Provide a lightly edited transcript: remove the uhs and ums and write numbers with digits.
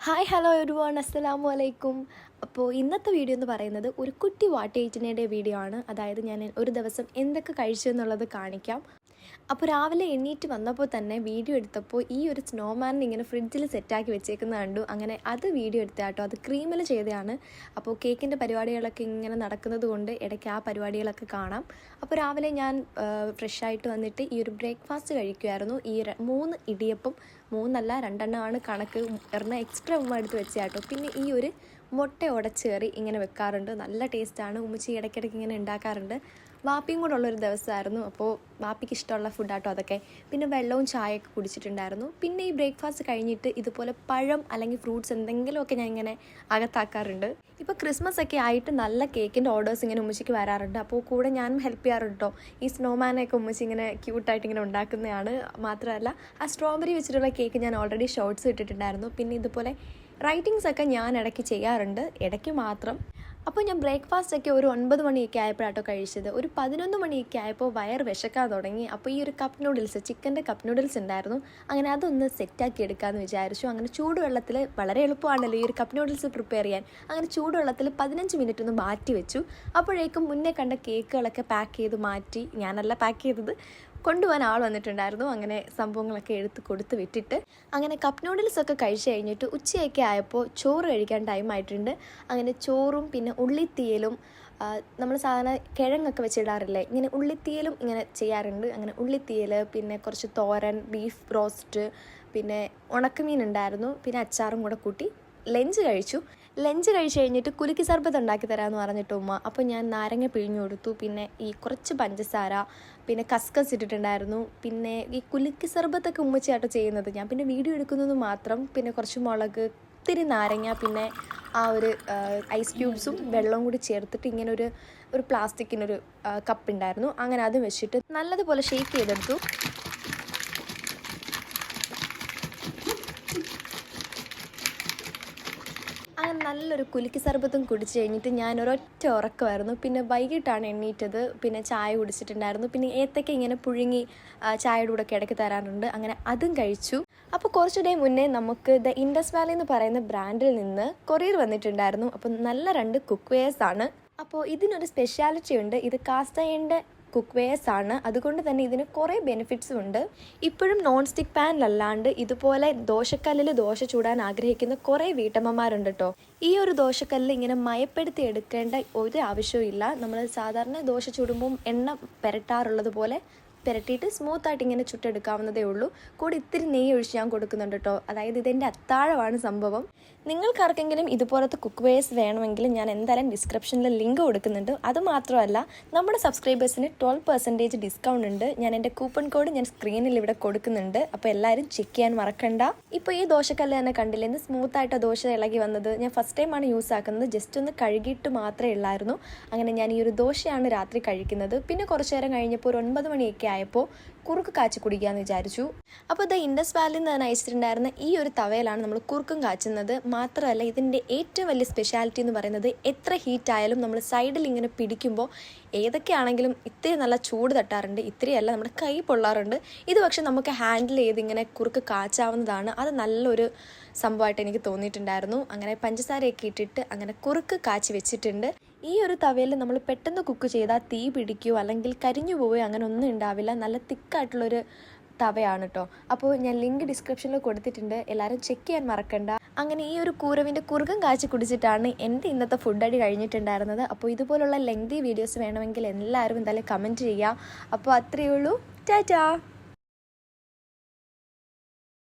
Hi hello everyone അസ്സലാമു അലൈക്കും. അപ്പോൾ ഇന്നത്തെ വീഡിയോ എന്ന് പറയുന്നത് ഒരു കുട്ടി വാട്ടേറ്റിനയുടെ വീഡിയോ ആണ്. അതായത് ഞാൻ ഒരു ദിവസം എന്തൊക്കെ കഴിച്ചു എന്നുള്ളത് കാണിക്കാം. അപ്പോൾ രാവിലെ എണ്ണീറ്റ് വന്നപ്പോൾ തന്നെ വീഡിയോ എടുത്തപ്പോൾ ഈ ഒരു സ്നോമാനിനെ ഇങ്ങനെ ഫ്രിഡ്ജിൽ സെറ്റാക്കി വെച്ചേക്കുന്നത് കണ്ടു. അങ്ങനെ അത് വീഡിയോ എടുത്താട്ടോ. അത് ക്രീമിൽ ചെയ്തതാണ്. അപ്പോൾ കേക്കിൻ്റെ പരിപാടികളൊക്കെ ഇങ്ങനെ നടക്കുന്നത് കൊണ്ട് ഇടയ്ക്ക് ആ പരിപാടികളൊക്കെ കാണാം. അപ്പോൾ രാവിലെ ഞാൻ ഫ്രഷായിട്ട് വന്നിട്ട് ഈ ഒരു ബ്രേക്ക്ഫാസ്റ്റ് കഴിക്കുമായിരുന്നു. ഈ 3 ഇടിയപ്പം, 3 അല്ല 2 കണക്ക്, ഒരെണ്ണം എക്സ്ട്രാ ഉമ്മ എടുത്ത് വെച്ചാട്ടോ. പിന്നെ ഈ ഒരു മുട്ട ഉടച്ച് കയറി ഇങ്ങനെ വെക്കാറുണ്ട്. നല്ല ടേസ്റ്റാണ്. ഉമ്മച്ചി ഇടയ്ക്കിടയ്ക്ക് ഇങ്ങനെ ഉണ്ടാക്കാറുണ്ട്. വാപ്പിയും കൂടെ ഉള്ളൊരു ദിവസമായിരുന്നു. അപ്പോൾ വാപ്പിക്ക് ഇഷ്ടമുള്ള ഫുഡാട്ടോ അതൊക്കെ. പിന്നെ വെള്ളവും ചായയൊക്കെ കുടിച്ചിട്ടുണ്ടായിരുന്നു. പിന്നെ ഈ ബ്രേക്ക്ഫാസ്റ്റ് കഴിഞ്ഞിട്ട് ഇതുപോലെ പഴം അല്ലെങ്കിൽ ഫ്രൂട്ട്സ് എന്തെങ്കിലുമൊക്കെ ഞാൻ ഇങ്ങനെ അകത്താക്കാറുണ്ട്. ഇപ്പോൾ ക്രിസ്മസ് ഒക്കെ ആയിട്ട് നല്ല കേക്കിൻ്റെ ഓർഡേഴ്സ് ഇങ്ങനെ ഉമ്മച്ചിക്ക് വരാറുണ്ട്. അപ്പോൾ കൂടെ ഞാനും ഹെൽപ്പ് ചെയ്യാറുണ്ട് കേട്ടോ. ഈ സ്നോമാനൊക്കെ ഉമ്മച്ചി ഇങ്ങനെ ക്യൂട്ടായിട്ട് ഇങ്ങനെ ഉണ്ടാക്കുന്നതാണ്. മാത്രമല്ല ആ സ്ട്രോബെറി വെച്ചിട്ടുള്ള കേക്ക് ഞാൻ ഓൾറെഡി ഷോർട്സ് ഇട്ടിട്ടുണ്ടായിരുന്നു. പിന്നെ ഇതുപോലെ റൈറ്റിങ്സ് ഒക്കെ ഞാൻ ഇടയ്ക്ക് ചെയ്യാറുണ്ട്, ഇടയ്ക്ക് മാത്രം. അപ്പോൾ ഞാൻ ബ്രേക്ക്ഫാസ്റ്റ് ഒക്കെ ഒരു 9 മണിയൊക്കെ ആയപ്പോഴാട്ടോ കഴിച്ചത്. ഒരു 11 മണിയൊക്കെ ആയപ്പോൾ വയർ വിശക്കാൻ തുടങ്ങി. അപ്പോൾ ഈ ഒരു കപ്പ് നൂഡിൽസ്, ചിക്കൻ്റെ കപ്പ് നൂഡിൽസ് ഉണ്ടായിരുന്നു. അങ്ങനെ അതൊന്ന് സെറ്റാക്കി എടുക്കാമെന്ന് വിചാരിച്ചു. അങ്ങനെ ചൂടുവെള്ളത്തിൽ, വളരെ എളുപ്പമാണല്ലോ ഈ ഒരു കപ്പ് നൂഡിൽസ് പ്രിപ്പയർ ചെയ്യാൻ. അങ്ങനെ ചൂടുവെള്ളത്തിൽ 15 മിനിറ്റ് ഒന്ന് മാറ്റി വെച്ചു. അപ്പോഴേക്കും മുന്നേ കണ്ട കേക്കുകളൊക്കെ പാക്ക് ചെയ്ത് മാറ്റി, ഞാനല്ല പാക്ക് ചെയ്തത്, കൊണ്ടുപോകാൻ ആൾ വന്നിട്ടുണ്ടായിരുന്നു. അങ്ങനെ സംഭവങ്ങളൊക്കെ എടുത്ത് കൊടുത്ത് വിട്ടിട്ട് അങ്ങനെ കപ്പ് നൂഡിൽസൊക്കെ കഴിച്ച് കഴിഞ്ഞിട്ട് ഉച്ചയൊക്കെ ആയപ്പോൾ ചോറ് കഴിക്കാൻ ടൈമായിട്ടുണ്ട്. അങ്ങനെ ചോറും പിന്നെ ഉള്ളിത്തീയലും, നമ്മൾ സാധാരണ കിഴങ്ങൊക്കെ വെച്ചിടാറില്ലേ, ഇങ്ങനെ ഉള്ളിത്തീയലും ഇങ്ങനെ ചെയ്യാറുണ്ട്. അങ്ങനെ ഉള്ളിത്തീയൽ, പിന്നെ കുറച്ച് തോരൻ, ബീഫ് റോസ്റ്റ്, പിന്നെ ഉണക്കമീൻ ഉണ്ടായിരുന്നു, പിന്നെ അച്ചാറും കൂടെ കൂട്ടി ലഞ്ച് കഴിച്ചു. ലഞ്ച് കഴിച്ച് കഴിഞ്ഞിട്ട് കുലുക്കി സർബത്ത് ഉണ്ടാക്കി തരാമെന്ന് പറഞ്ഞിട്ട് ഉമ്മ. അപ്പോൾ ഞാൻ നാരങ്ങ പിഴിഞ്ഞു കൊടുത്തു. പിന്നെ ഈ കുറച്ച് പഞ്ചസാര, പിന്നെ കസ്കസ് ഇട്ടിട്ടുണ്ടായിരുന്നു. പിന്നെ ഈ കുലുക്കി സർബത്തൊക്കെ ഉമ്മച്ചിയാട്ടോ ചെയ്യുന്നത്, ഞാൻ പിന്നെ വീഡിയോ എടുക്കുന്നത് മാത്രം. പിന്നെ കുറച്ച് മുളക്, ഇത്തിരി നാരങ്ങ, പിന്നെ ആ ഒരു ഐസ് ക്യൂബ്സും വെള്ളവും കൂടി ചേർത്തിട്ട് ഇങ്ങനെ ഒരു പ്ലാസ്റ്റിക്കിനൊരു കപ്പ് ഉണ്ടായിരുന്നു. അങ്ങനെ അതും വെച്ചിട്ട് നല്ലതുപോലെ ഷേക്ക് ചെയ്തെടുത്തു. അങ്ങനെ നല്ലൊരു കുലുക്കി സർബത്തും കുടിച്ച് കഴിഞ്ഞിട്ട് ഞാൻ ഒരൊറ്റ ഉറക്കമായിരുന്നു. പിന്നെ വൈകിട്ടാണ് എണ്ണീറ്റത്. പിന്നെ ചായ കുടിച്ചിട്ടുണ്ടായിരുന്നു. പിന്നെ ഏത്തക്ക ഇങ്ങനെ പുഴുങ്ങി ചായയുടെ കൂടെ ഇടയ്ക്ക് തരാറുണ്ട്. അങ്ങനെ അതും കഴിച്ചു. അപ്പോൾ കുറച്ച് ഡേ മുന്നേ നമുക്ക് ദ ഇൻഡസ് വാലി എന്ന് പറയുന്ന ബ്രാൻഡിൽ നിന്ന് കൊറിയർ വന്നിട്ടുണ്ടായിരുന്നു. അപ്പോൾ നല്ല 2 കുക്ക് വെയേഴ്സ് ആണ്. അപ്പോൾ ഇതിനൊരു സ്പെഷ്യാലിറ്റി ഉണ്ട്. ഇത് കാസ്റ്റ് അയണിൻ്റെ കുക്ക് വെയേഴ്സ് ആണ്. അതുകൊണ്ട് തന്നെ ഇതിന് കുറേ ബെനിഫിറ്റ്സും ഉണ്ട്. ഇപ്പോഴും നോൺ സ്റ്റിക്ക് പാനിലല്ലാണ്ട് ഇതുപോലെ ദോശക്കല്ലിൽ ദോശ ചൂടാൻ ആഗ്രഹിക്കുന്ന കുറേ വീട്ടമ്മമാരുണ്ട് കേട്ടോ. ഈ ഒരു ദോശക്കല്ലിൽ ഇങ്ങനെ മയപ്പെടുത്തി എടുക്കേണ്ട ഒരു ആവശ്യവും ഇല്ല. നമ്മൾ സാധാരണ ദോശ ചൂടുമ്പം എണ്ണ പുരട്ടാറുള്ളത് പോലെ പുരട്ടിയിട്ട് സ്മൂത്തായിട്ട് ഇങ്ങനെ ചുട്ടെടുക്കാവുന്നതേ ഉള്ളൂ. കൂടി ഇത്തിരി നെയ്യ് ഒഴിച്ച് ഞാൻ കൊടുക്കുന്നുണ്ട് കേട്ടോ. അതായത് ഇതെൻ്റെ അത്താഴമാണ് സംഭവം. നിങ്ങൾക്കാർക്കെങ്കിലും ഇതുപോലത്തെ കുക്ക് വെയേഴ്സ് വേണമെങ്കിൽ ഞാൻ എന്തായാലും ഡിസ്ക്രിപ്ഷനിൽ ലിങ്ക് കൊടുക്കുന്നുണ്ട്. അതുമാത്രമല്ല, നമ്മുടെ സബ്സ്ക്രൈബേഴ്സിന് 12% ഡിസ്കൗണ്ട് ഉണ്ട്. ഞാൻ എൻ്റെ കൂപ്പൺ കോഡ് ഞാൻ സ്ക്രീനിൽ ഇവിടെ കൊടുക്കുന്നുണ്ട്. അപ്പോൾ എല്ലാവരും ചെക്ക് ചെയ്യാൻ മറക്കണ്ട. ഇപ്പോൾ ഈ ദോശക്കല്ല് തന്നെ കണ്ടില്ലേ, ഇന്ന് സ്മൂത്തായിട്ട് ദോശ ഇളകി വന്നത്. ഞാൻ ഫസ്റ്റ് ടൈമാണ് യൂസ് ആക്കുന്നത്. ജസ്റ്റ് ഒന്ന് കഴുകിയിട്ട് മാത്രമേ ഉള്ളായിരുന്നു. അങ്ങനെ ഞാൻ ഈ ഒരു ദോശയാണ് രാത്രി കഴിക്കുന്നത്. പിന്നെ കുറച്ച് നേരം കഴിഞ്ഞപ്പോൾ ഒരു 9 മണിയൊക്കെ ആയപ്പോൾ കുറുക്ക് കാച്ചി കുടിക്കാമെന്ന് വിചാരിച്ചു. അപ്പോൾ ഇത് ഇൻഡസ് വാലിയിൽ നിന്ന് ഞാൻ അയച്ചിട്ടുണ്ടായിരുന്ന ഈ ഒരു തവയിലാണ് നമ്മൾ കുറുക്കും കാച്ചുന്നത്. മാത്രമല്ല ഇതിൻ്റെ ഏറ്റവും വലിയ സ്പെഷ്യാലിറ്റി എന്ന് പറയുന്നത്, എത്ര ഹീറ്റ് ആയാലും നമ്മൾ സൈഡിൽ ഇങ്ങനെ പിടിക്കുമ്പോൾ ഏതൊക്കെയാണെങ്കിലും ഇത്തിരി നല്ല ചൂട് തട്ടാറുണ്ട്. ഇത്തിരിയല്ല, നമ്മുടെ കൈ പൊള്ളാറുണ്ട്. ഇത് പക്ഷെ നമുക്ക് ഹാൻഡിൽ ചെയ്ത് ഇങ്ങനെ കുറുക്ക് കാച്ചാവുന്നതാണ്. അത് നല്ലൊരു സംഭവമായിട്ട് എനിക്ക് തോന്നിയിട്ടുണ്ടായിരുന്നു. അങ്ങനെ പഞ്ചസാരയൊക്കെ ഇട്ടിട്ട് അങ്ങനെ കുറുക്ക് കാച്ചി വെച്ചിട്ടുണ്ട്. ഈ ഒരു തവയിൽ നമ്മൾ പെട്ടെന്ന് കുക്ക് ചെയ്താൽ തീ പിടിക്കുകയോ അല്ലെങ്കിൽ കരിഞ്ഞു പോവുകയോ അങ്ങനെ ഒന്നും ഉണ്ടാവില്ല. നല്ല തിക്കായിട്ടുള്ളൊരു തവയാണ് കേട്ടോ. അപ്പോൾ ഞാൻ ലിങ്ക് ഡിസ്ക്രിപ്ഷനിൽ കൊടുത്തിട്ടുണ്ട്, എല്ലാവരും ചെക്ക് ചെയ്യാൻ മറക്കണ്ട. അങ്ങനെ ഈ ഒരു കൂരവിൻ്റെ കുറുകം കാച്ചി കുടിച്ചിട്ടാണ് എൻ്റെ ഇന്നത്തെ ഫുഡ് അടി കഴിഞ്ഞിട്ടുണ്ടായിരുന്നത്. അപ്പോൾ ഇതുപോലുള്ള ലെങ്തി വീഡിയോസ് വേണമെങ്കിൽ എല്ലാവരും എന്തായാലും കമൻറ്റ് ചെയ്യുക. അപ്പോൾ അത്രയേ ഉള്ളൂ. ടാറ്റാ.